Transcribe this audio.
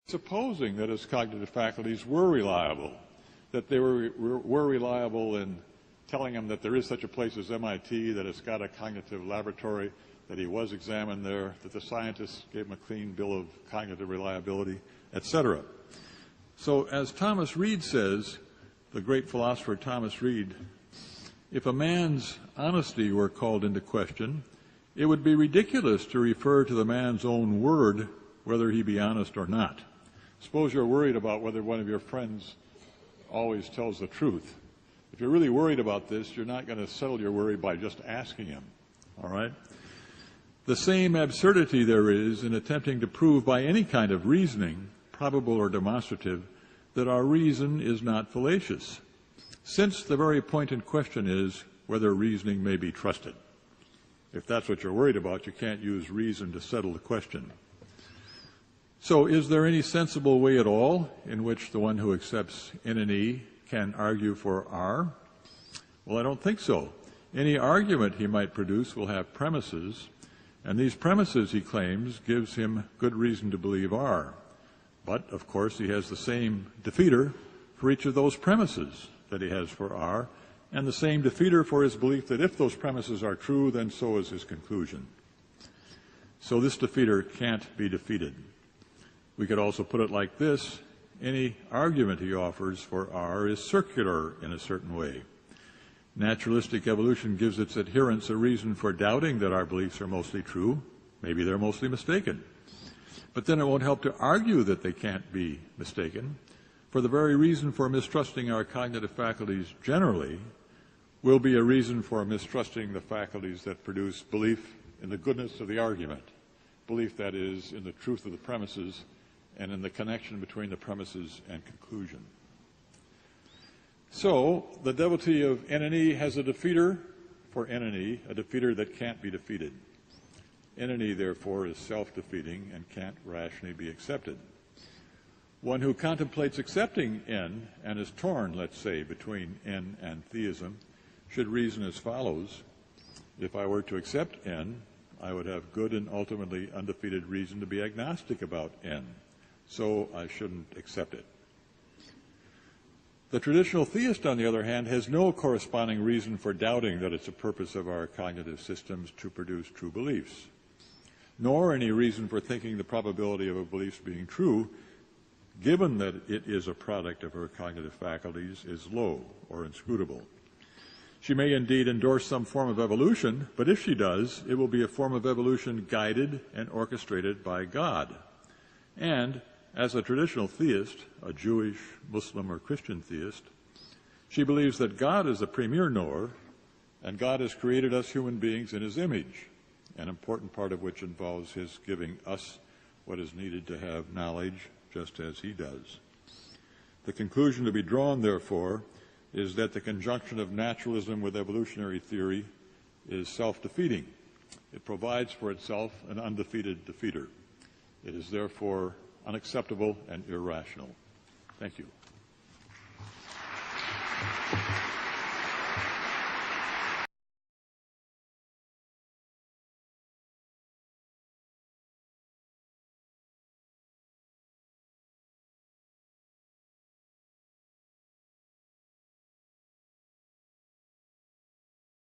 supposing that his cognitive faculties were reliable, that they were reliable in telling him that there is such a place as MIT, that it's got a cognitive laboratory, that he was examined there, that the scientists gave him a clean bill of cognitive reliability, etc. So as Thomas Reid says, the great philosopher Thomas Reid, if a man's honesty were called into question, it would be ridiculous to refer to the man's own word whether he be honest or not. Suppose you're worried about whether one of your friends always tells the truth. If you're really worried about this, you're not going to settle your worry by just asking him. All right? The same absurdity there is in attempting to prove by any kind of reasoning, probable or demonstrative, that our reason is not fallacious, since the very point in question is whether reasoning may be trusted. If that's what you're worried about, you can't use reason to settle the question. So is there any sensible way at all in which the one who accepts N and E can argue for R? Well, I don't think so. Any argument he might produce will have premises, and these premises, he claims, gives him good reason to believe R. But, of course, he has the same defeater for each of those premises that he has for R, and the same defeater for his belief that if those premises are true, then so is his conclusion. So this defeater can't be defeated. We could also put it like this: any argument he offers for R is circular in a certain way. Naturalistic evolution gives its adherents a reason for doubting that our beliefs are mostly true. Maybe they're mostly mistaken. But then it won't help to argue that they can't be mistaken, for the very reason for mistrusting our cognitive faculties generally will be a reason for mistrusting the faculties that produce belief in the goodness of the argument, belief, that is, in the truth of the premises and in the connection between the premises and conclusion. So the devotee of N and E has a defeater for N and E, a defeater that can't be defeated. N and E, therefore, is self-defeating and can't rationally be accepted. One who contemplates accepting N and is torn, let's say, between N and theism should reason as follows: if I were to accept N, I would have good and ultimately undefeated reason to be agnostic about N, so I shouldn't accept it. The traditional theist, on the other hand, has no corresponding reason for doubting that it's a purpose of our cognitive systems to produce true beliefs, nor any reason for thinking the probability of a belief being true, given that it is a product of her cognitive faculties, is low or inscrutable. She may indeed endorse some form of evolution, but if she does, it will be a form of evolution guided and orchestrated by God. And as a traditional theist, a Jewish, Muslim, or Christian theist, she believes that God is the premier knower, and God has created us human beings in his image, an important part of which involves his giving us what is needed to have knowledge, just as he does. The conclusion to be drawn, therefore, is that the conjunction of naturalism with evolutionary theory is self-defeating. It provides for itself an undefeated defeater. It is therefore unacceptable and irrational. Thank you.